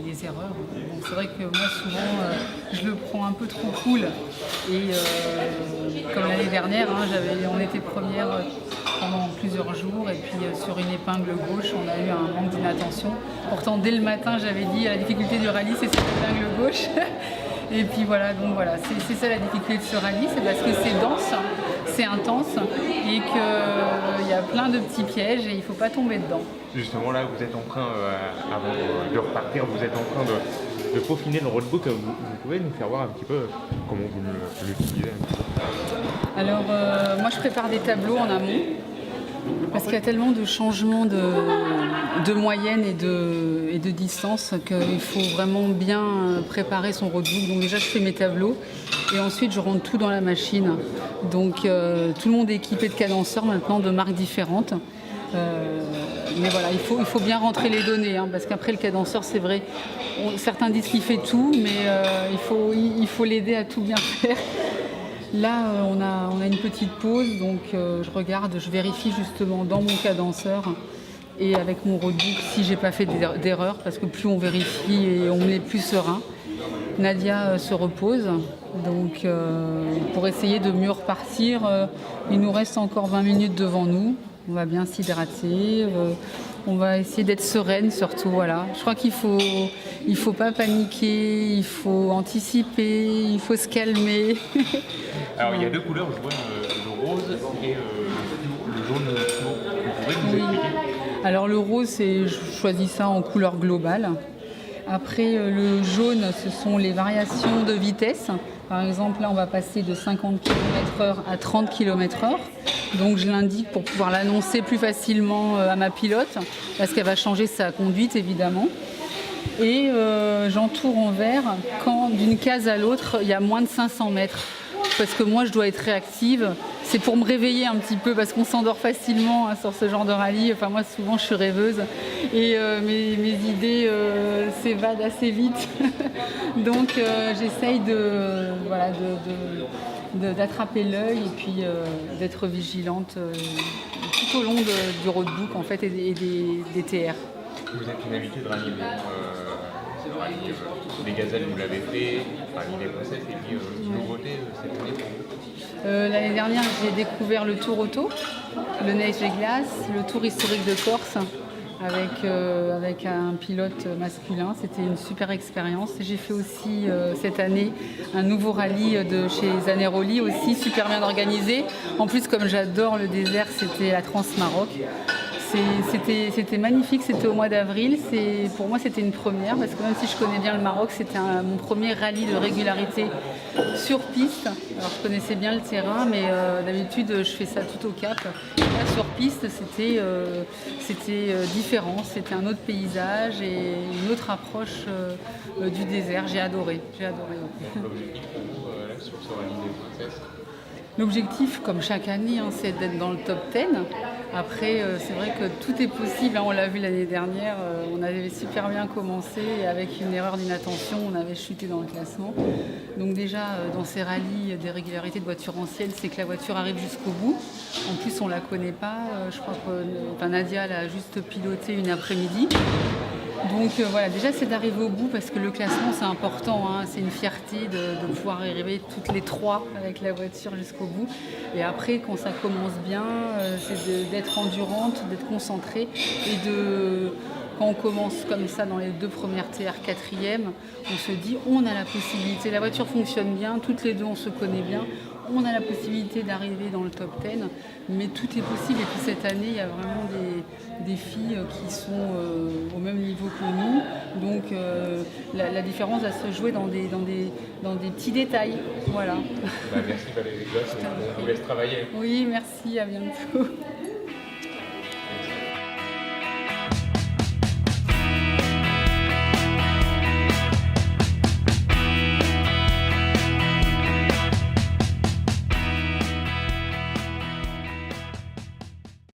les erreurs. Bon, c'est vrai que moi souvent je le prends un peu trop cool et comme l'année dernière, hein, on était première pendant plusieurs jours et puis sur une épingle gauche on a eu un manque d'inattention. Pourtant dès le matin j'avais dit la difficulté du rallye c'est cette épingle gauche. Et puis voilà, donc voilà, c'est ça la difficulté de ce rallye, c'est parce que c'est dense, c'est intense et qu'il y a plein de petits pièges et il ne faut pas tomber dedans. Justement là, vous êtes en train, avant de repartir, vous êtes en train de peaufiner le roadbook. Vous pouvez nous faire voir un petit peu comment vous l'utilisez un petit peu? Alors moi je prépare des tableaux en amont. Parce qu'il y a tellement de changements de moyenne et de distance qu'il faut vraiment bien préparer son roadbook. Donc déjà je fais mes tableaux et ensuite je rentre tout dans la machine. Donc tout le monde est équipé de cadenceurs maintenant de marques différentes. Mais voilà, il faut bien rentrer les données hein, parce qu'après le cadenceur c'est vrai, certains disent qu'il fait tout mais il faut l'aider à tout bien faire. Là, on a une petite pause, donc je vérifie justement dans mon cadenceur et avec mon roadbook si j'ai pas fait d'erreur, parce que plus on vérifie et on est plus serein. Nadia se repose, donc pour essayer de mieux repartir, il nous reste encore 20 minutes devant nous. On va bien s'hydrater, on va essayer d'être sereine surtout, voilà. Je crois qu'il faut pas paniquer, il faut anticiper, il faut se calmer. Alors il y a deux couleurs, je vois le rose et le jaune fluo. Vous pouvez nous expliquer? Alors le rose, je choisis ça en couleur globale. Après le jaune, ce sont les variations de vitesse. Par exemple, là on va passer de 50 km/h à 30 km/h. Donc je l'indique pour pouvoir l'annoncer plus facilement à ma pilote, parce qu'elle va changer sa conduite évidemment. Et j'entoure en vert quand d'une case à l'autre, il y a moins de 500 mètres. Parce que moi je dois être réactive, c'est pour me réveiller un petit peu parce qu'on s'endort facilement hein, sur ce genre de rallye. Enfin moi souvent je suis rêveuse et mes idées s'évadent assez vite. Donc j'essaye d'attraper l'œil et puis d'être vigilante tout au long du roadbook en fait et des TR. Vous êtes une habituée de rallye les gazelles, vous l'avez fait, les concepts et puis nouveauté cette année pour vous? L'année dernière, j'ai découvert le Tour Auto, le Neige et Glace, le Tour historique de Corse avec un pilote masculin. C'était une super expérience. J'ai fait aussi cette année un nouveau rallye de chez Zaneroli aussi, super bien organisé. En plus, comme j'adore le désert, c'était la Trans-Maroc. C'était magnifique, c'était au mois d'avril. Pour moi, c'était une première parce que même si je connais bien le Maroc, c'était mon premier rallye de régularité sur piste. Alors, je connaissais bien le terrain, mais d'habitude, je fais ça tout au cap. Et là, sur piste, c'était différent. C'était un autre paysage et une autre approche du désert. J'ai adoré. L'objectif pour vous, là, sur ce rallye des princesses? L'objectif, comme chaque année, hein, c'est d'être dans le top 10. Après, c'est vrai que tout est possible. Hein, on l'a vu l'année dernière, on avait super bien commencé et avec une erreur d'inattention, on avait chuté dans le classement. Donc déjà, dans ces rallyes des régularités de voitures anciennes, c'est que la voiture arrive jusqu'au bout. En plus, on ne la connaît pas. Je crois que Nadia l'a juste piloté une après-midi. Donc voilà, déjà c'est d'arriver au bout parce que le classement c'est important, hein, c'est une fierté de pouvoir arriver toutes les trois avec la voiture jusqu'au bout. Et après quand ça commence bien, c'est d'être endurante, d'être concentrée et quand on commence comme ça dans les deux premières TR 4e, on se dit on a la possibilité, la voiture fonctionne bien, toutes les deux on se connaît bien. On a la possibilité d'arriver dans le top 10, mais tout est possible. Et puis cette année, il y a vraiment des filles qui sont au même niveau que nous. Donc la différence va se jouer dans des petits détails. Voilà. Merci Valérie, on vous laisse travailler. Oui, merci, à bientôt.